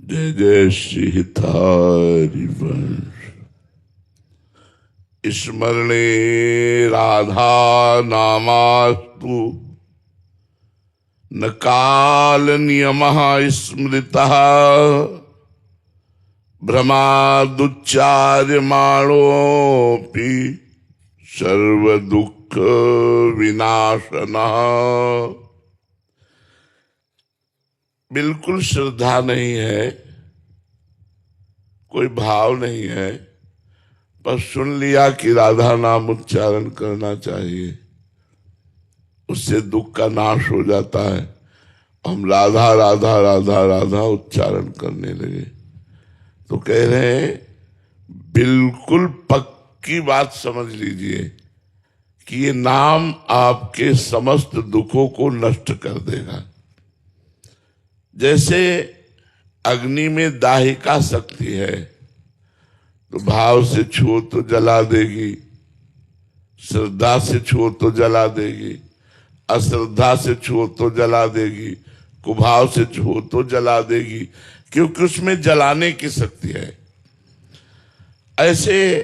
जय जय श्री हरिवंश। स्मरणे राधा नामास्तु न काल नियमः स्मृतः भ्रमादुच्चार्यमाणोऽपि सर्व दुख विनाशनः। बिल्कुल श्रद्धा नहीं है, कोई भाव नहीं है, पर सुन लिया कि राधा नाम उच्चारण करना चाहिए, उससे दुख का नाश हो जाता है। हम राधा राधा राधा राधा उच्चारण करने लगे तो कह रहे हैं बिल्कुल पक्की बात समझ लीजिए कि ये नाम आपके समस्त दुखों को नष्ट कर देगा। जैसे अग्नि में दाहिका शक्ति है, तो भाव से छुओ तो जला देगी, श्रद्धा से छुओ तो जला देगी, अश्रद्धा से छुओ तो जला देगी, कुभाव से छुओ तो जला देगी, क्योंकि उसमें जलाने की शक्ति है। ऐसे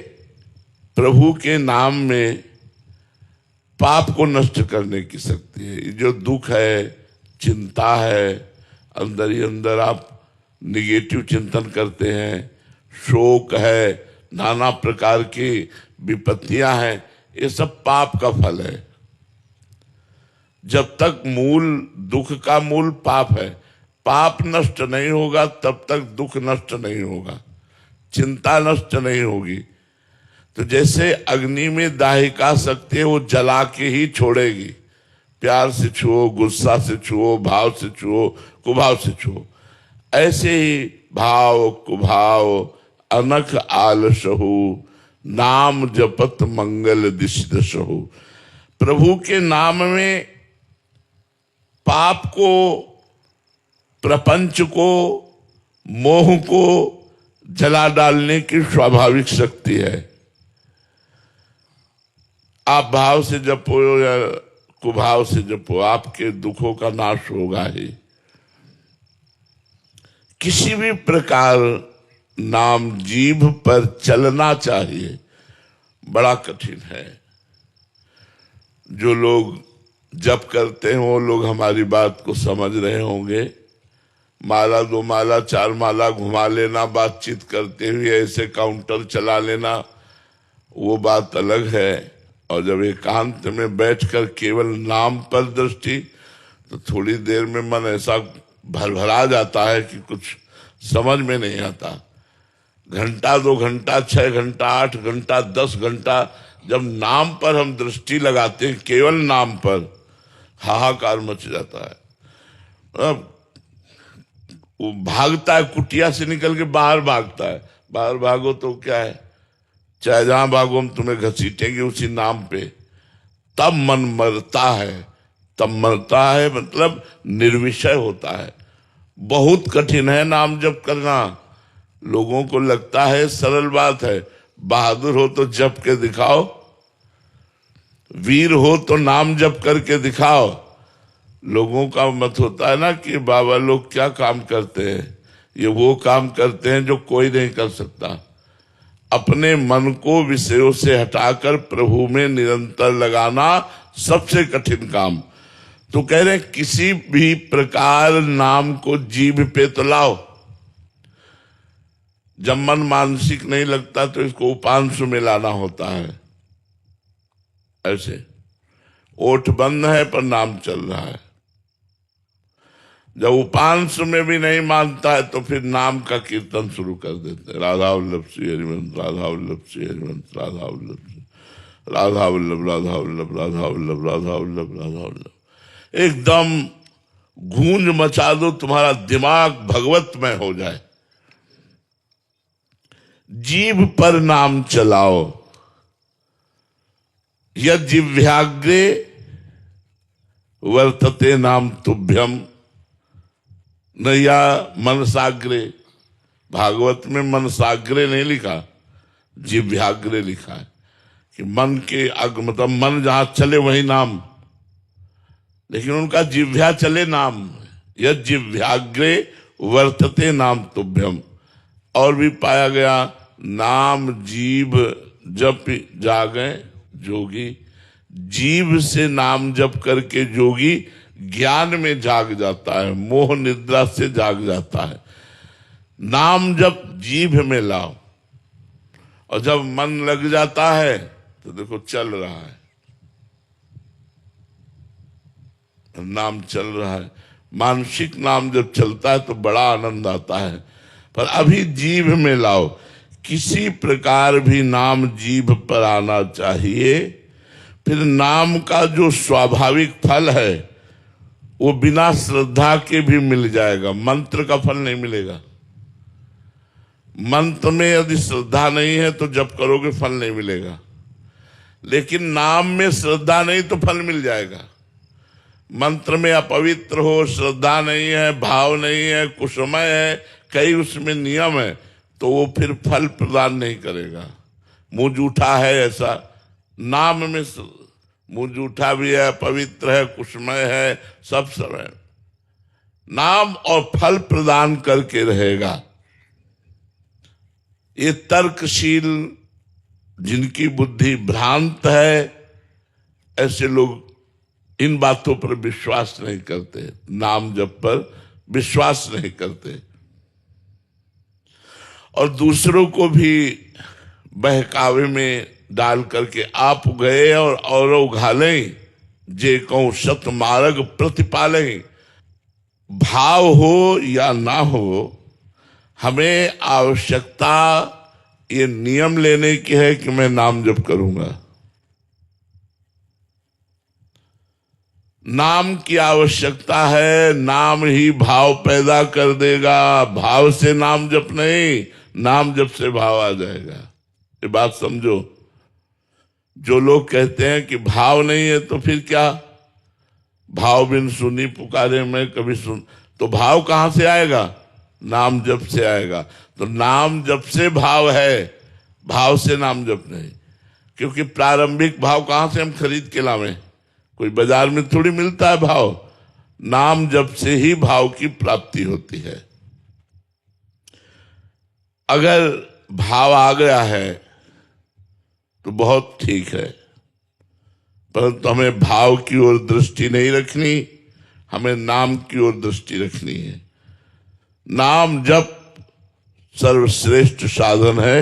प्रभु के नाम में पाप को नष्ट करने की शक्ति है। जो दुख है, चिंता है, अंदर ही अंदर आप निगेटिव चिंतन करते हैं, शोक है, नाना प्रकार की विपत्तियां हैं, ये सब पाप का फल है। जब तक मूल दुख का मूल पाप है, पाप नष्ट नहीं होगा तब तक दुख नष्ट नहीं होगा, चिंता नष्ट नहीं होगी। तो जैसे अग्नि में दाहिका शक्ति है, वो जला के ही छोड़ेगी। प्यार से छुओ, गुस्सा से छुओ, भाव से छुओ, कुभाव से छुओ। ऐसे ही भाव कुभाव अनख आलसहु नाम जपत मंगल दिशदशहु। प्रभु के नाम में पाप को, प्रपंच को, मोह को जला डालने की स्वाभाविक शक्ति है। आप भाव से जपो या कुभाव से जपो, आपके दुखों का नाश होगा ही। किसी भी प्रकार नाम जीभ पर चलना चाहिए, बड़ा कठिन है। जो लोग जप करते हैं वो लोग हमारी बात को समझ रहे होंगे। माला दो माला चार माला घुमा लेना, बातचीत करते हुए ऐसे काउंटर चला लेना, वो बात अलग है। और जब एकांत में बैठकर केवल नाम पर दृष्टि, तो थोड़ी देर में मन ऐसा भरभरा जाता है कि कुछ समझ में नहीं आता। घंटा, 2 घंटा, 6 घंटा, 8 घंटा, 10 घंटा जब नाम पर हम दृष्टि लगाते हैं, केवल नाम पर, हाहाकार मच जाता है। वो भागता है, कुटिया से निकल के बाहर भागता है। बाहर भागो तो क्या है, चाहे जहां भागो हम तुम्हें घसीटेंगे उसी नाम पे। तब मन मरता है, तब मरता है मतलब निर्विषय होता है। बहुत कठिन है नाम जप करना। लोगों को लगता है सरल बात है, बहादुर हो तो जप के दिखाओ, वीर हो तो नाम जप करके दिखाओ। लोगों का मत होता है ना कि बाबा लोग क्या काम करते हैं, ये वो काम करते हैं जो कोई नहीं कर सकता। अपने मन को विषयों से हटाकर प्रभु में निरंतर लगाना सबसे कठिन काम। तो कह रहे हैं किसी भी प्रकार नाम को जीभ पे तो लाओ। जब मन मानसिक नहीं लगता तो इसको उपांशु में लाना होता है। ऐसे ओठ बंद है पर नाम चल रहा है। जब उपांश में भी नहीं मानता है तो फिर नाम का कीर्तन शुरू कर देते हैं। राधा वल्लभ श्री हरिवंश, राधा वल्लभ श्री हरिवंश, राधा वल्लभ, राधा वल्लभ, राधा वल्लभ, राधा वल्लभ, राधा वल्लभ, राधा वल्लभ। एकदम गूंज मचा दो, तुम्हारा दिमाग भगवतमय हो जाए। जीभ पर नाम चलाओ। यद जिह्वाग्रे वर्तते नाम तुभ्यम नया मनसाग्रे। भागवत में मनसाग्रे नहीं लिखा, जिह्वाग्रे लिखा है कि मन के मतलब मन जहां चले वही नाम, लेकिन उनका जिह्वा चले नाम। यद जिह्वाग्रे वर्तते नाम तुभ्यम। और भी पाया गया, नाम जीव जप जागे जोगी। जीव से नाम जप करके जोगी ज्ञान में जाग जाता है, मोह निद्रा से जाग जाता है। नाम जप जीभ में लाओ, और जब मन लग जाता है तो देखो चल रहा है, नाम चल रहा है। मानसिक नाम जब चलता है तो बड़ा आनंद आता है। पर अभी जीभ में लाओ, किसी प्रकार भी नाम जीभ पर आना चाहिए। फिर नाम का जो स्वाभाविक फल है वो बिना श्रद्धा के भी मिल जाएगा, मंत्र का फल नहीं मिलेगा। मंत्र में यदि श्रद्धा नहीं है तो जब करोगे फल नहीं मिलेगा, लेकिन नाम में श्रद्धा नहीं तो फल मिल जाएगा। मंत्र में अपवित्र हो, श्रद्धा नहीं है, भाव नहीं है, कुसमय है, कई उसमें नियम है, तो वो फिर फल प्रदान नहीं करेगा। मुंह जूठा है, ऐसा नाम में मुंह जूठा भी है, पवित्र है, कुसमय है, सब है। नाम और फल प्रदान करके रहेगा। ये तर्कशील जिनकी बुद्धि भ्रांत है, ऐसे लोग इन बातों पर विश्वास नहीं करते, नाम जप पर विश्वास नहीं करते, और दूसरों को भी बहकावे में डाल करके आप गए और उघालें जे कहूं सत मार्ग प्रतिपालें। भाव हो या ना हो, हमें आवश्यकता ये नियम लेने की है कि मैं नाम जप करूंगा। नाम की आवश्यकता है, नाम ही भाव पैदा कर देगा। भाव से नाम जप नहीं, नाम जप से भाव आ जाएगा। ये बात समझो। जो लोग कहते हैं कि भाव नहीं है तो फिर क्या, भाव बिन सुनी पुकारे मैं कभी सुन, तो भाव कहां से आएगा? नाम जप से आएगा। तो नाम जप से भाव है, भाव से नाम जप नहीं। क्योंकि प्रारंभिक भाव कहां से हम खरीद के लावें? कोई बाजार में थोड़ी मिलता है भाव। नाम जप से ही भाव की प्राप्ति होती है। अगर भाव आ गया है तो बहुत ठीक है, परंतु हमें भाव की ओर दृष्टि नहीं रखनी, हमें नाम की ओर दृष्टि रखनी है। नाम जप सर्वश्रेष्ठ साधन है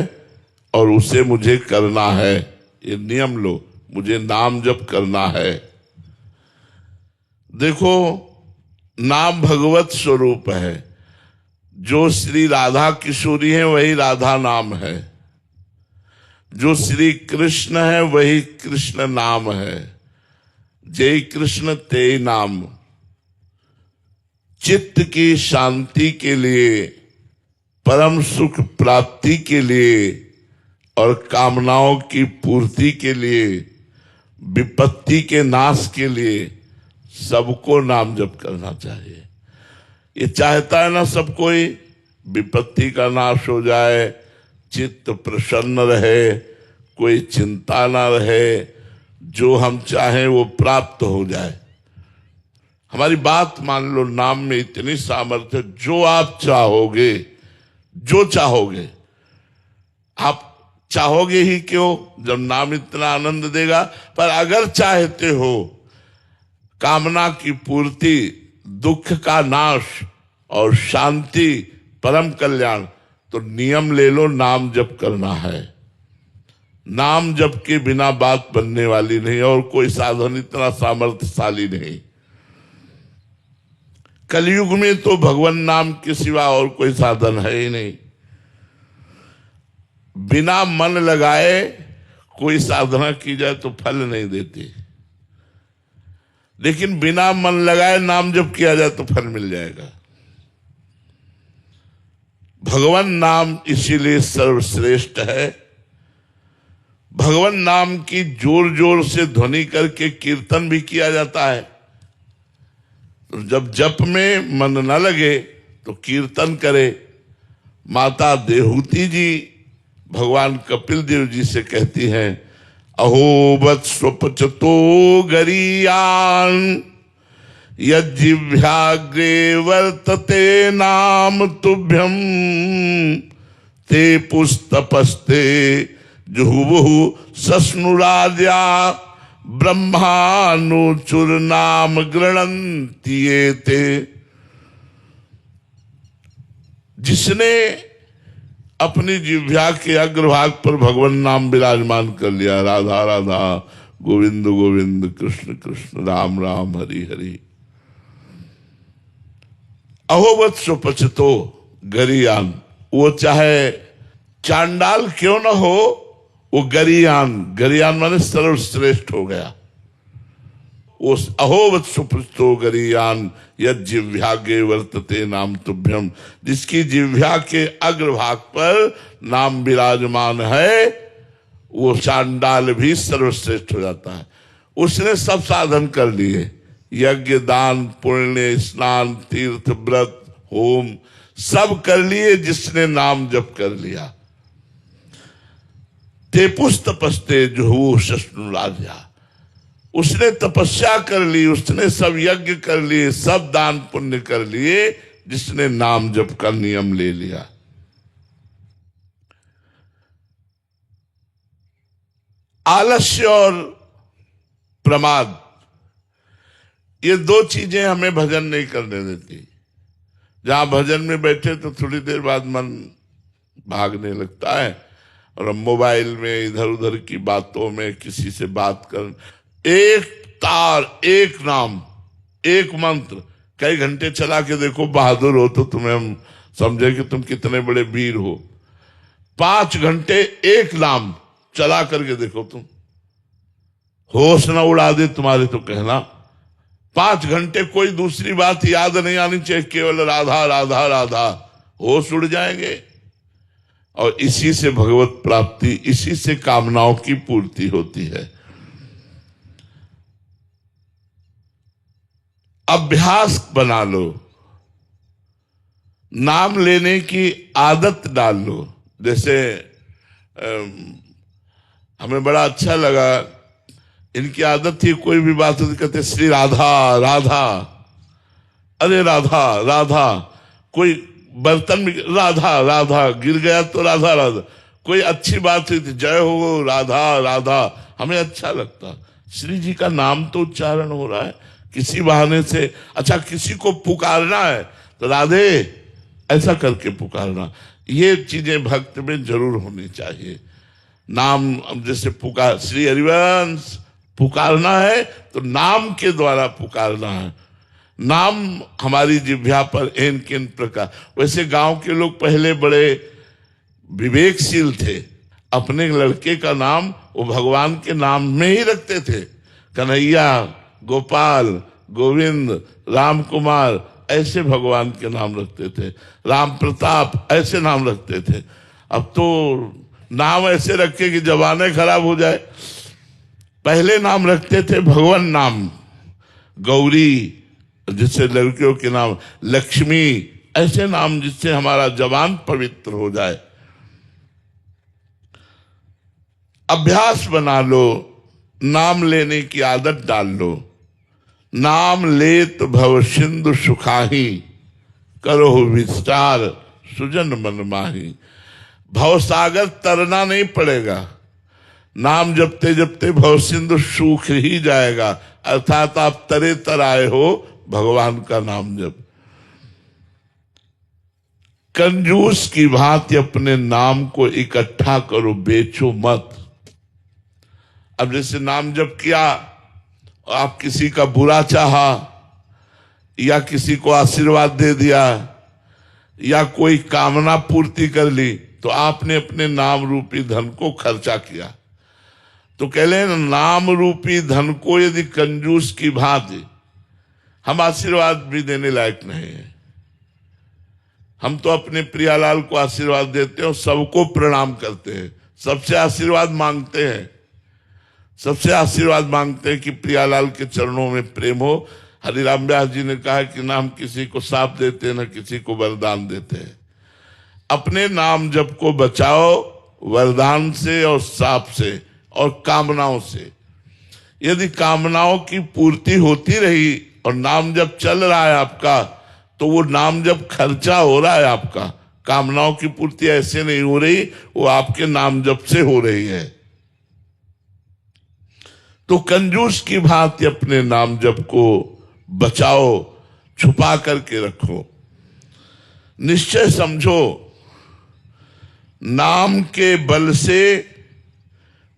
और उसे मुझे करना है। ये नियम लो, मुझे नाम जप करना है। देखो, नाम भगवत स्वरूप है। जो श्री राधा किशोरी है वही राधा नाम है, जो श्री कृष्ण है वही कृष्ण नाम है। जय कृष्ण ते नाम। चित्त की शांति के लिए, परम सुख प्राप्ति के लिए और कामनाओं की पूर्ति के लिए, विपत्ति के नाश के लिए सबको नाम जप करना चाहिए। ये चाहता है ना सब कोई विपत्ति का नाश हो जाए, चित्त प्रसन्न रहे, कोई चिंता ना रहे, जो हम चाहें वो प्राप्त हो जाए। हमारी बात मान लो, नाम में इतनी सामर्थ्य, जो आप चाहोगे, जो चाहोगे, आप चाहोगे ही क्यों जब नाम इतना आनंद देगा। पर अगर चाहते हो कामना की पूर्ति, दुख का नाश और शांति, परम कल्याण, तो नियम ले लो, नाम जप करना है। नाम जप के बिना बात बनने वाली नहीं, और कोई साधन इतना सामर्थ्यशाली नहीं। कलयुग में तो भगवान नाम के सिवा और कोई साधन है ही नहीं। बिना मन लगाए कोई साधना की जाए तो फल नहीं देती, लेकिन बिना मन लगाए नाम जप किया जाए तो फल मिल जाएगा। भगवान नाम इसीलिए सर्वश्रेष्ठ है। भगवान नाम की जोर जोर से ध्वनि करके कीर्तन भी किया जाता है। तो जब जप में मन न लगे तो कीर्तन करे। माता देहूती जी भगवान कपिल देव जी से कहती हैं, अहो वत्स्वपचतो गरियान यज्जिह्वाग्रे वर्तते नाम तुभ्यम ते पुस्तपस्ते जुहुवुः सस्नुराद्या ब्रह्मानुचुर नाम गृणन्ति ये ते। जिसने अपनी जिह्वा के अग्रभाग पर भगवान नाम विराजमान कर लिया, राधा राधा गोविंद गोविंद कृष्ण कृष्ण राम राम हरि हरि, अहोवत सुपचितो गरियान, वो चाहे चांडाल क्यों न हो, वो गरियान, गरियान माने सर्वश्रेष्ठ हो गया। वो अहोवत सुपचितो गरियान यज्जिह्वाग्रे वर्तते नाम तुभ्यम, जिसकी जिह्वा के अग्रभाग पर नाम विराजमान है, वो चांडाल भी सर्वश्रेष्ठ हो जाता है। उसने सब साधन कर लिए, यज्ञ दान पुण्य स्नान तीर्थ व्रत होम सब कर लिए, जिसने नाम जप कर लिया। ते पुस्तपस्ते जुहुवुः सस्नुराद्या, उसने तपस्या कर ली, उसने सब यज्ञ कर लिए, सब दान पुण्य कर लिए, जिसने नाम जप का नियम ले लिया। आलस्य और प्रमाद, ये दो चीजें हमें भजन नहीं करने देती। जहां भजन में बैठे तो थोड़ी देर बाद मन भागने लगता है, और मोबाइल में इधर उधर की बातों में किसी से बात कर, एक तार एक नाम एक मंत्र कई घंटे चला के देखो, बहादुर हो तो तुम्हें हम समझे कि तुम कितने बड़े वीर हो। 5 घंटे एक नाम चला करके देखो, तुम होश न उड़ा दे तुम्हारे तो कहना। 5 घंटे कोई दूसरी बात याद नहीं आनी चाहिए, केवल राधा राधा राधा, होश उड़ जाएंगे। और इसी से भगवत प्राप्ति, इसी से कामनाओं की पूर्ति होती है। अभ्यास बना लो, नाम लेने की आदत डाल लो। जैसे हमें बड़ा अच्छा लगा, इनकी आदत थी कोई भी बात होती कहते श्री राधा राधा, अरे राधा राधा, कोई बर्तन में राधा राधा गिर गया तो राधा राधा, कोई अच्छी बात हुई थी जय हो राधा राधा, हमें अच्छा लगता। श्री जी का नाम तो उच्चारण हो रहा है किसी बहाने से। अच्छा, किसी को पुकारना है तो राधे ऐसा करके पुकारना, ये चीजें भक्त में जरूर होनी चाहिए। नाम जैसे पुकार, श्री हरिवंश पुकारना है तो नाम के द्वारा पुकारना है। नाम हमारी जिह्वा पर एन किन प्रकार। वैसे गांव के लोग पहले बड़े विवेकशील थे, अपने लड़के का नाम वो भगवान के नाम में ही रखते थे। कन्हैया, गोपाल, गोविंद, राम कुमार, ऐसे भगवान के नाम रखते थे। राम प्रताप, ऐसे नाम रखते थे। अब तो नाम ऐसे रखे कि जबाने खराब हो जाए। पहले नाम रखते थे भगवान नाम, गौरी जिससे लड़कियों के नाम, लक्ष्मी, ऐसे नाम जिससे हमारा जबान पवित्र हो जाए। अभ्यास बना लो, नाम लेने की आदत डाल लो। नाम लेत भव सिंधु सुखाही, करो विस्तार सुजन मन माही। भवसागर तरना नहीं पड़ेगा, नाम जपते जपते भव सिंधु सूख ही जाएगा। अर्थात आप तरे तर आए हो भगवान का नाम जप। कंजूस की भांति अपने नाम को इकट्ठा करो, बेचो मत। अब जैसे नाम जप किया, आप किसी का बुरा चाहा या किसी को आशीर्वाद दे दिया या कोई कामना पूर्ति कर ली, तो आपने अपने नाम रूपी धन को खर्चा किया। तो कह ले नाम रूपी धन को यदि कंजूस की भांति, हम आशीर्वाद भी देने लायक नहीं है। हम तो अपने प्रियालाल को आशीर्वाद देते हैं और सबको प्रणाम करते हैं, सबसे आशीर्वाद मांगते हैं, सबसे आशीर्वाद मांगते हैं कि प्रियालाल के चरणों में प्रेम हो। हरिराम व्यास जी ने कहा कि ना हम किसी को साप देते हैं, ना किसी को वरदान देते हैं। अपने नाम जप को बचाओ वरदान से और साप से और कामनाओं से। यदि कामनाओं की पूर्ति होती रही और नाम जब चल रहा है आपका, तो वो नाम जब खर्चा हो रहा है आपका, कामनाओं की पूर्ति ऐसे नहीं हो रही, वो आपके नाम जप से हो रही है। तो कंजूस की भांति अपने नाम जप को बचाओ, छुपा करके रखो। निश्चय समझो, नाम के बल से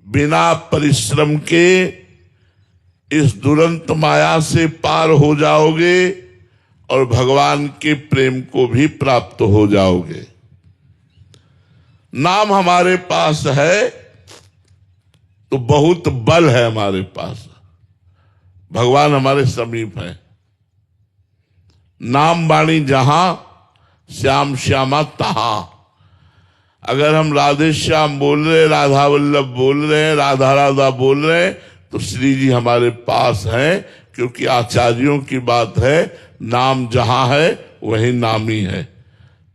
बिना परिश्रम के इस दुरंत माया से पार हो जाओगे और भगवान के प्रेम को भी प्राप्त हो जाओगे। नाम हमारे पास है तो बहुत बल है हमारे पास, भगवान हमारे समीप है। नाम वाणी जहां, श्याम श्यामा तहां। अगर हम राधे श्याम बोल रहे, राधा वल्लभ बोल रहे हैं, राधा राधा बोल रहे हैं, तो श्री जी हमारे पास हैं, क्योंकि आचार्यों की बात है, नाम जहां है वही नामी है।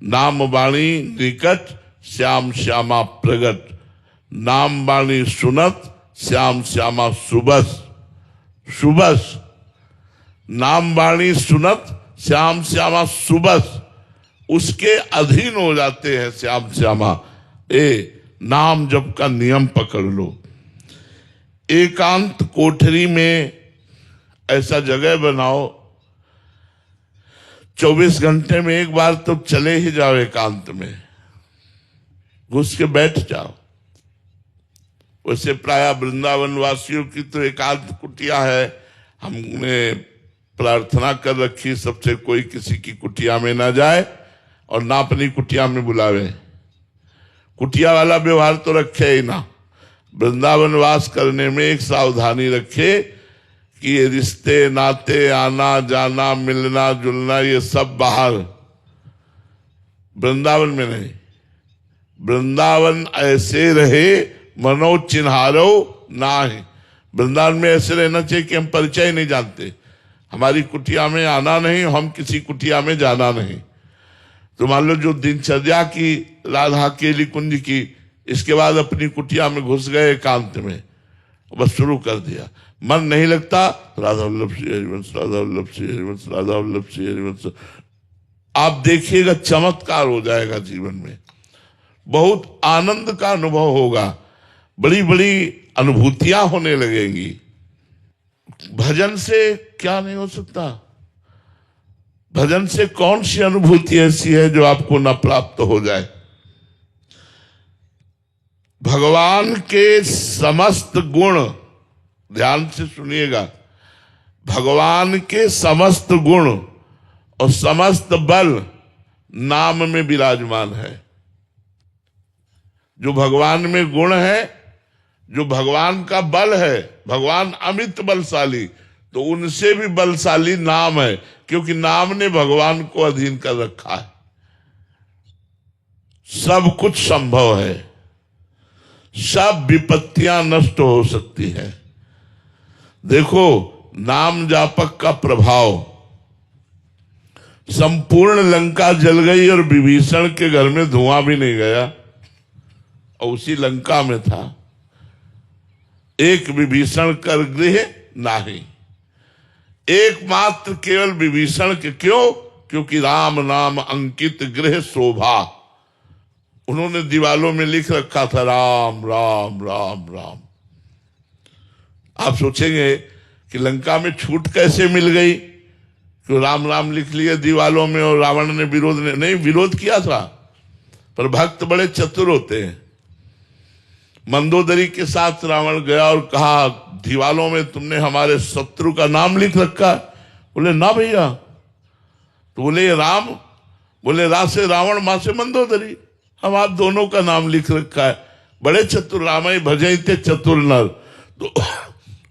नाम वाणी निकट, श्याम श्यामा प्रगट। नाम वाणी सुनत, श्याम श्यामा सुबस सुबस। नाम वाणी सुनत, श्याम श्यामा सुबस, उसके अधीन हो जाते हैं श्याम श्यामा। नाम जप का नियम पकड़ लो। एकांत कोठरी में ऐसा जगह बनाओ, 24 घंटे में एक बार तो चले ही जाओ, एकांत में घुस के बैठ जाओ। वैसे प्राय वृंदावन वासियों की तो एकांत कुटिया है, हमने प्रार्थना कर रखी सबसे कोई किसी की कुटिया में ना जाए और ना अपनी कुटिया में बुलावे। कुटिया वाला व्यवहार तो रखे ही ना। वृंदावन वास करने में एक सावधानी रखे कि ये रिश्ते नाते, आना जाना, मिलना जुलना, ये सब बाहर, वृंदावन में नहीं। वृंदावन ऐसे रहे मनो चिन्हारो ना है। वृंदावन में ऐसे रहना चाहिए कि हम परिचय नहीं जानते, हमारी कुटिया में आना नहीं, हम किसी कुटिया में जाना नहीं। तो मान लो जो दिनचर्या की राधा केली कुंज की, इसके बाद अपनी कुटिया में घुस गए एकांत में, बस शुरू कर दिया, मन नहीं लगता, राधा वल्लभ श्री हरिवंश, राधा वल्लभ श्री हरिवंश, राधा वल्लभ श्री हरिवंश। आप देखिएगा चमत्कार हो जाएगा जीवन में, बहुत आनंद का अनुभव होगा, बड़ी बड़ी अनुभूतियां होने लगेंगी। भजन से क्या नहीं हो सकता? भजन से कौन सी अनुभूति ऐसी है जो आपको न प्राप्त हो जाए? भगवान के समस्त गुण, ध्यान से सुनिएगा, भगवान के समस्त गुण और समस्त बल नाम में विराजमान है। जो भगवान में गुण है, जो भगवान का बल है, भगवान अमित बलशाली, तो उनसे भी बलशाली नाम है, क्योंकि नाम ने भगवान को अधीन कर रखा है। सब कुछ संभव है, सब विपत्तियां नष्ट हो सकती है। देखो नाम जापक का प्रभाव, संपूर्ण लंका जल गई और विभीषण के घर में धुआं भी नहीं गया, और उसी लंका में था। एक विभीषण कर गृह नाही, एकमात्र केवल विभीषण के, क्यों? क्योंकि राम नाम अंकित गृह शोभा। उन्होंने दीवालों में लिख रखा था राम राम राम राम। आप सोचेंगे कि लंका में छूट कैसे मिल गई, क्यों राम राम लिख लिया दीवालों में और रावण ने विरोध नहीं विरोध किया था, पर भक्त बड़े चतुर होते हैं। मंदोदरी के साथ रावण गया और कहा दीवालों में तुमने हमारे शत्रु का नाम लिख रखा है। बोले ना भैया। तो बोले राम, बोले रा से रावण, मां से मंदोदरी, हम आप दोनों का नाम लिख रखा है। बड़े चतुर, रामाय भजते चतुर नर। तो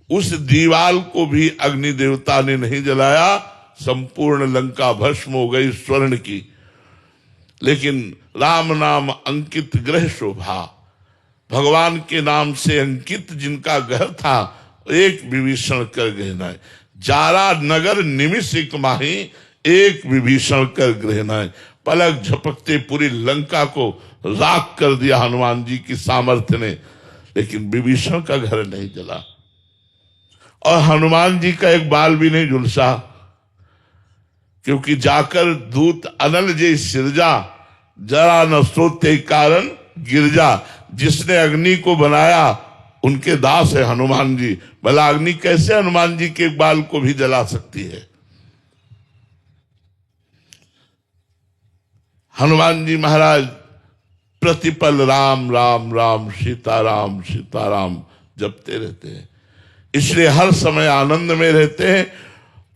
उस दीवाल को भी अग्नि देवता ने नहीं जलाया, संपूर्ण लंका भस्म हो गई स्वर्ण की। लेकिन राम नाम अंकित ग्रह शोभा, भगवान के नाम से अंकित जिनका घर था, एक विभीषण कर गहना है। जारा नगर निमिष एक माही, एक विभीषण कर गहना है। पलक झपकते पूरी लंका को राख कर दिया हनुमान जी की सामर्थ्य ने, लेकिन विभीषण का घर नहीं जला और हनुमान जी का एक बाल भी नहीं झुलसा। क्योंकि जाकर दूत अनल जे सिरजा, जरा न सोते कारण गिरजा। जिसने अग्नि को बनाया उनके दास है हनुमान जी। भला अग्नि कैसे हनुमान जी के बाल को भी जला सकती है? हनुमान जी महाराज प्रतिपल राम राम राम सीताराम सीताराम जपते रहते हैं, इसलिए हर समय आनंद में रहते हैं।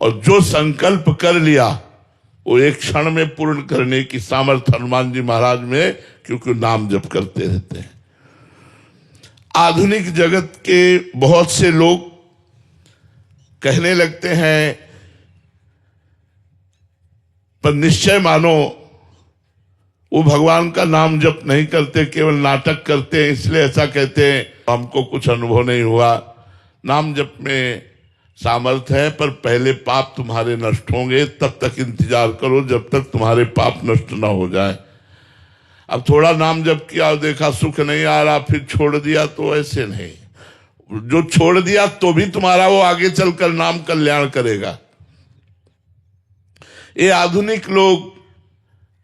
और जो संकल्प कर लिया वो एक क्षण में पूर्ण करने की सामर्थ्य हनुमान जी महाराज में, क्योंकि नाम जप करते रहते हैं। आधुनिक जगत के बहुत से लोग कहने लगते हैं, पर निश्चय मानो वो भगवान का नाम जप नहीं करते, केवल नाटक करते हैं, इसलिए ऐसा कहते हैं। हमको कुछ अनुभव नहीं हुआ। नाम जप में सामर्थ्य है, पर पहले पाप तुम्हारे नष्ट होंगे, तब तक इंतजार करो जब तक तुम्हारे पाप नष्ट ना हो जाए। अब थोड़ा नाम जप किया और देखा सुख नहीं आ रहा, फिर छोड़ दिया, तो ऐसे नहीं। जो छोड़ दिया तो भी तुम्हारा वो आगे चलकर नाम कल्याण करेगा। ये आधुनिक लोग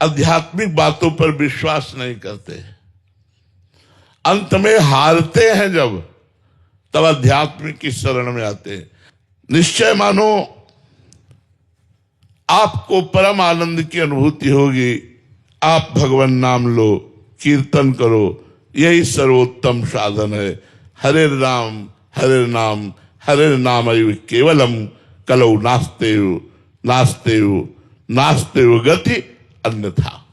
आध्यात्मिक बातों पर विश्वास नहीं करते, अंत में हारते हैं जब, तब आध्यात्मिक की शरण में आते हैं। निश्चय मानो आपको परम आनंद की अनुभूति होगी। आप भगवान नाम लो, कीर्तन करो, यही सर्वोत्तम साधन है। हरे नाम हरे नाम हरे नाम केवलम कलौ नास्तेव नास्तेव नास्तेव गति अन्यथा।